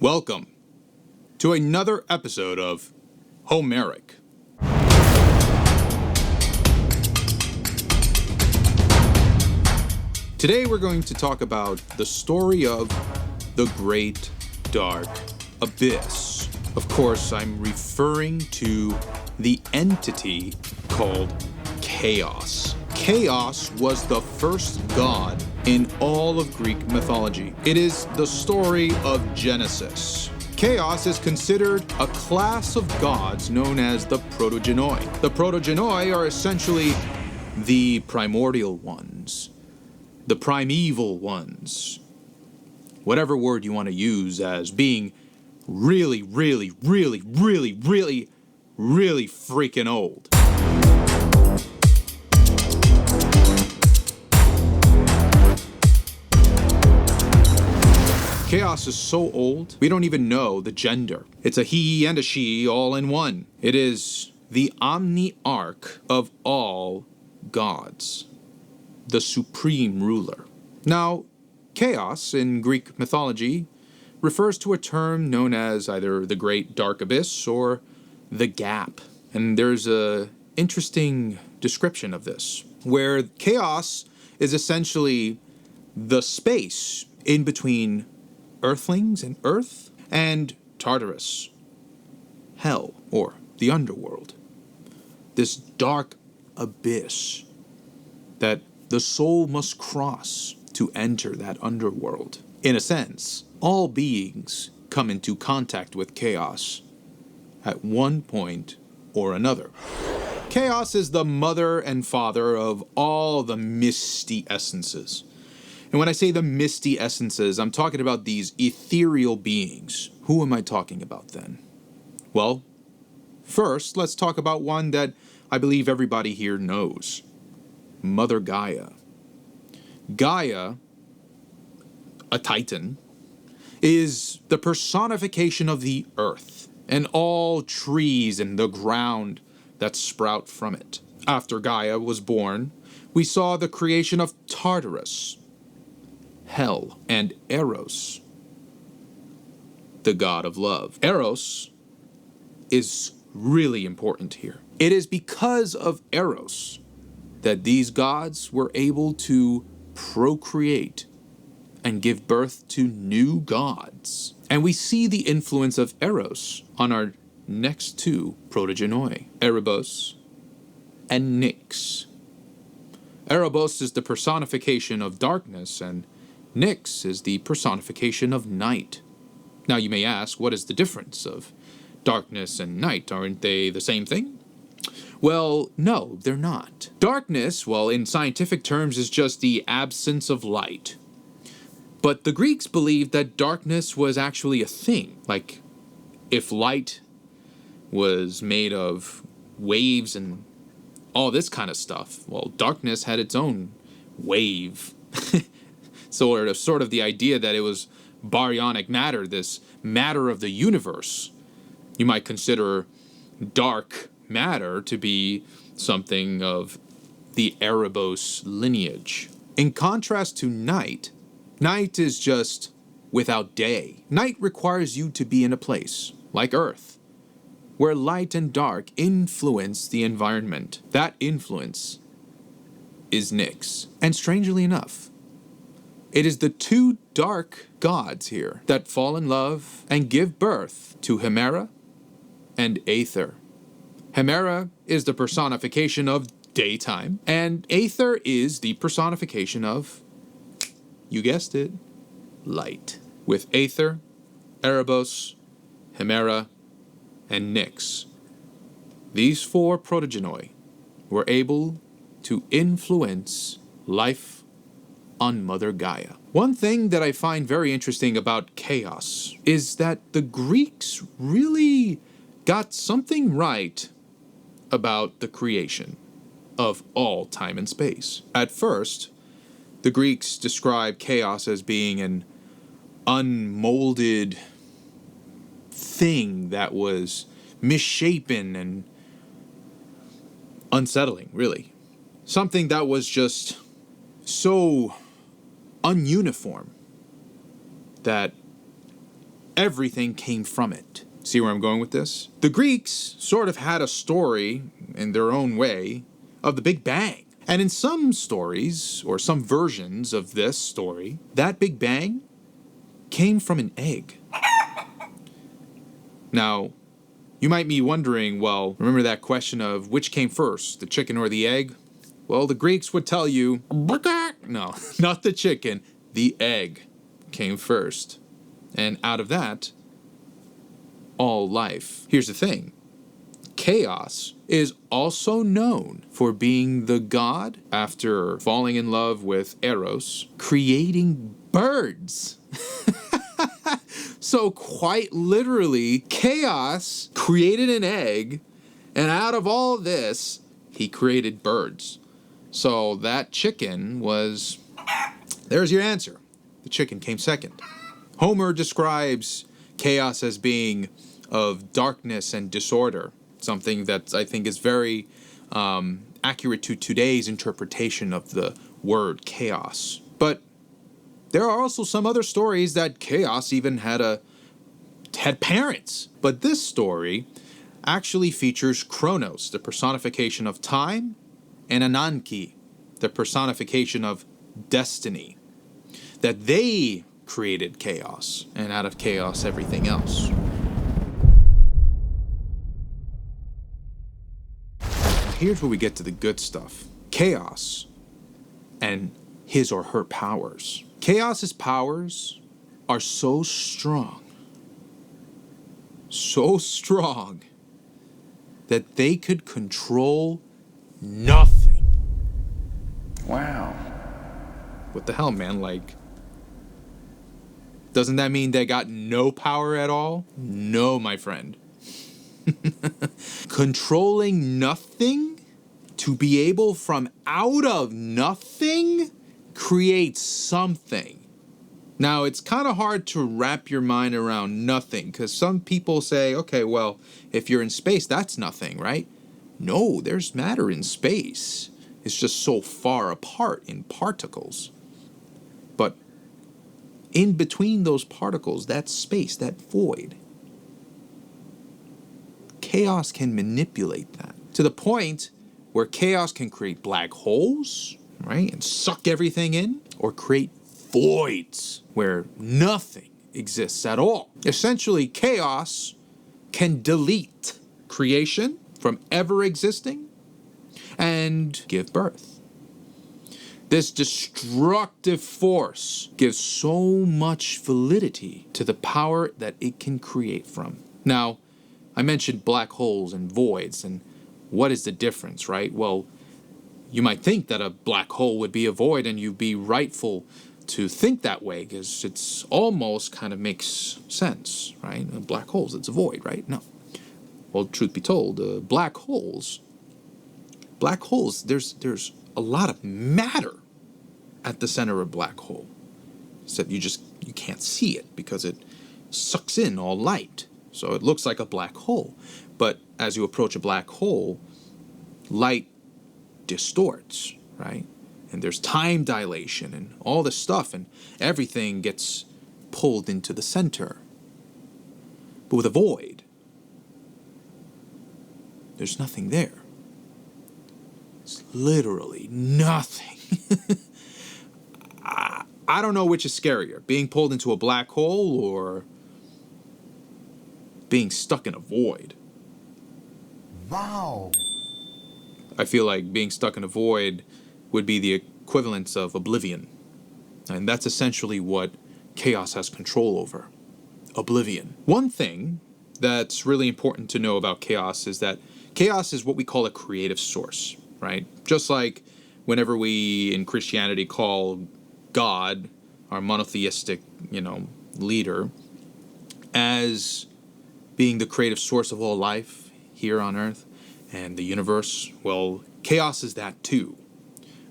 Welcome to another episode of Homerik. Today we're going to talk about the story of the Great Dark Abyss. Of course, I'm referring to the entity called Khaos. Khaos was the first god in all of Greek mythology. It is the story of Genesis. Khaos is considered a class of gods known as the protogenoi. The protogenoi are essentially the primordial ones, the primeval ones, whatever word you want to use, as being really freaking old. Khaos is so old, we don't even know the gender. It's a he and a she all in one. It is the omniarch of all gods, the supreme ruler. Now, Khaos in Greek mythology refers to a term known as either the Great Dark Abyss or the Gap. And there's a interesting description of this, where Khaos is essentially the space in between Earthlings and Earth and Tartarus, Hell, or the underworld. This dark abyss that the soul must cross to enter that underworld. In a sense, all beings come into contact with Khaos at one point or another. Khaos is the mother and father of all the misty essences. And when I say the misty essences, I'm talking about these ethereal beings. Who am I talking about then? Well, first, let's talk about one that I believe everybody here knows. Mother Gaia. Gaia, a titan, is the personification of the earth and all trees and the ground that sprout from it. After Gaia was born, we saw the creation of Tartarus, Hell, and Eros, the god of love. Eros is really important here. It is because of Eros that these gods were able to procreate and give birth to new gods. And we see the influence of Eros on our next two protogenoi, Erebos and Nyx. Erebos is the personification of darkness, and Nyx is the personification of night. Now you may ask, what is the difference of darkness and night? Aren't they the same thing? Well, no, they're not. Darkness, well, in scientific terms, is just the absence of light. But the Greeks believed that darkness was actually a thing. Like, if light was made of waves and all this kind of stuff, well, darkness had its own wave. Sort of the idea that it was baryonic matter, this matter of the universe. You might consider dark matter to be something of the Erebos lineage. In contrast to night, night is just without day. Night requires you to be in a place, like Earth, where light and dark influence the environment. That influence is Nyx. And strangely enough, it is the two dark gods here that fall in love and give birth to Hemera and Aether. Hemera is the personification of daytime, and Aether is the personification of, you guessed it, light. With Aether, Erebos, Hemera, and Nyx, these four protogenoi were able to influence life on Mother Gaia. One thing that I find very interesting about Khaos is that the Greeks really got something right about the creation of all time and space. At first, the Greeks described Khaos as being an unmolded thing that was misshapen and unsettling, really. Something that was just so ununiform that everything came from it. See where I'm going with this? The Greeks sort of had a story, in their own way, of the Big Bang. And in some stories, or some versions of this story, that Big Bang came from an egg. Now, you might be wondering, well, remember that question of which came first, the chicken or the egg? Well, the Greeks would tell you, no, not the chicken, the egg came first. And out of that, all life. Here's the thing. Khaos is also known for being the god, after falling in love with Eros, creating birds. So quite literally, Khaos created an egg, and out of all this, he created birds. So that chicken was... There's your answer. The chicken came second. Homer describes Khaos as being of darkness and disorder, something that I think is very accurate to today's interpretation of the word chaos. But there are also some other stories that Khaos even had parents. But this story actually features Kronos, the personification of time, and Ananke, the personification of destiny. That they created chaos, and out of chaos, everything else. Here's where we get to the good stuff. Khaos and his or her powers. Khaos's powers are so strong, that they could control nothing. Wow. What the hell, man? Like, doesn't that mean they got no power at all? No, my friend. Controlling nothing, to be able from out of nothing create something. Now, it's kind of hard to wrap your mind around nothing, because some people say, okay, well, if you're in space, that's nothing, right? No, there's matter in space. It's just so far apart in particles. But in between those particles, that space, that void, Khaos can manipulate that to the point where Khaos can create black holes, right, and suck everything in, or create voids where nothing exists at all. Essentially, Khaos can delete creation from ever existing and give birth. This destructive force gives so much validity to the power that it can create from. Now, I mentioned black holes and voids, and what is the difference, right? Well, you might think that a black hole would be a void, and you'd be rightful to think that way, because it's almost kind of makes sense, right? Black holes, it's a void, right? No. Well, truth be told, black holes, there's a lot of matter at the center of a black hole. Except you can't see it because it sucks in all light. So it looks like a black hole. But as you approach a black hole, light distorts, right? And there's time dilation and all this stuff, and everything gets pulled into the center. But with a void, there's nothing there. It's literally nothing. I don't know which is scarier, being pulled into a black hole or being stuck in a void. Wow. I feel like being stuck in a void would be the equivalence of oblivion. And that's essentially what Khaos has control over. Oblivion. One thing that's really important to know about Khaos is that Khaos is what we call a creative source, right? Just like whenever we in Christianity call God, our monotheistic, leader, as being the creative source of all life here on earth and the universe, well, Khaos is that too.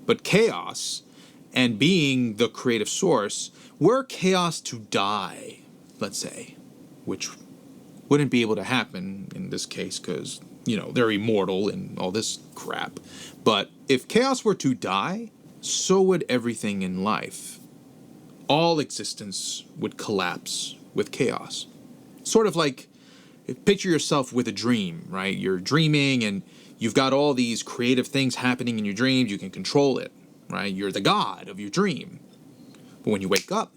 But Khaos and being the creative source, were Khaos to die, let's say, which wouldn't be able to happen in this case because, they're immortal and all this crap. But if Khaos were to die, so would everything in life. All existence would collapse with Khaos. sort of like, picture yourself with a dream, right? You're dreaming and you've got all these creative things happening in your dreams. You can control it, right? You're the god of your dream. But when you wake up,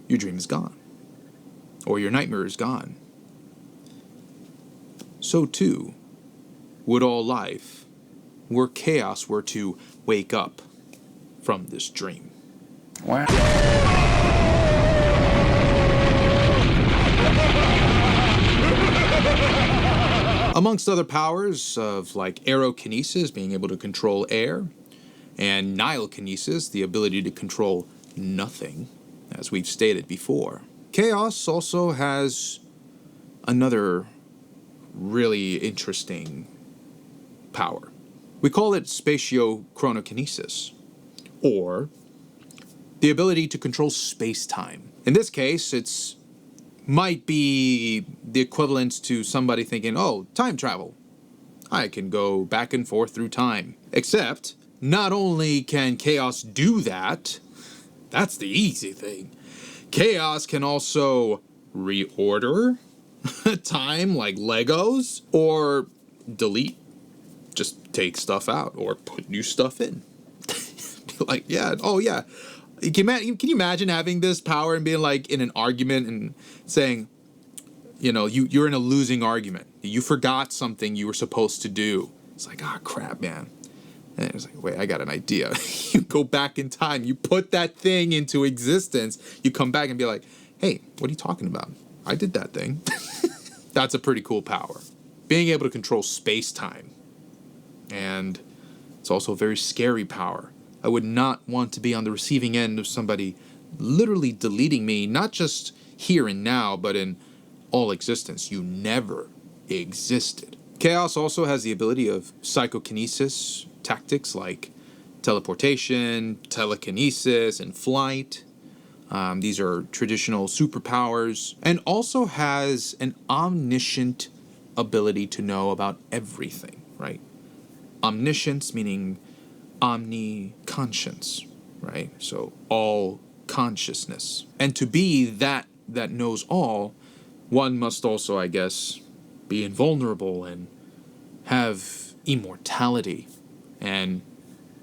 your dream is gone. Or your nightmare is gone. So too would all life were Khaos were to wake up from this dream. Wow. Amongst other powers of like aerokinesis, being able to control air, and nihilokinesis, the ability to control nothing, as we've stated before. Khaos also has another really interesting power. We call it spatio-chronokinesis, or the ability to control space-time. In this case, it's might be the equivalent to somebody thinking, oh, time travel. I can go back and forth through time. Except, not only can Khaos do that, that's the easy thing. Khaos can also reorder time like Legos, or delete, just take stuff out, or put new stuff in. Like, yeah, oh yeah. Can you imagine having this power and being like in an argument and saying, you know, you're in a losing argument. You forgot something you were supposed to do. It's like, ah, crap, man. And it's like, wait, I got an idea. You go back in time. You put that thing into existence. You come back and be like, hey, what are you talking about? I did that thing. That's a pretty cool power. Being able to control space-time. And it's also a very scary power. I would not want to be on the receiving end of somebody literally deleting me, not just here and now, but in all existence. You never existed. Khaos also has the ability of psychokinesis tactics like teleportation, telekinesis, and flight. These are traditional superpowers. And also has an omniscient ability to know about everything, right? Omniscience meaning omni-conscience, right? So all consciousness. And to be that knows all, one must also, I guess, be invulnerable and have immortality. And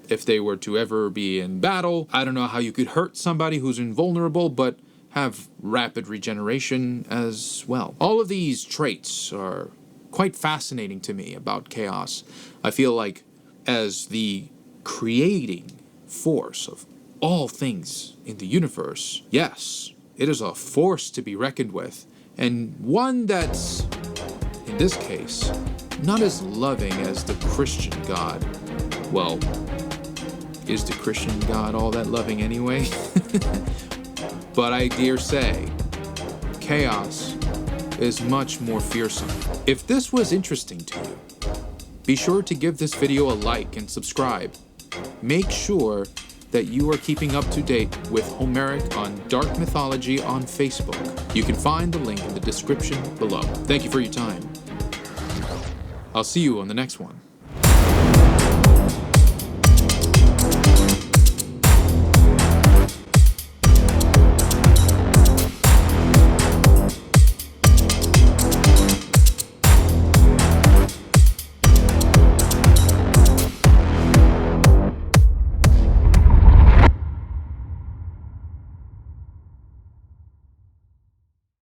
if they were to ever be in battle, I don't know how you could hurt somebody who's invulnerable, but have rapid regeneration as well. All of these traits are quite fascinating to me about Khaos. I feel like as the creating force of all things in the universe, yes, it is a force to be reckoned with, and one that's, in this case, not as loving as the Christian God. Well, is the Christian God all that loving anyway? But I dare say, Khaos is much more fearsome. If this was interesting to you, be sure to give this video a like and subscribe. Make sure that you are keeping up to date with Homerik on Dark Mythology on Facebook. You can find the link in the description below. Thank you for your time. I'll see you on the next one.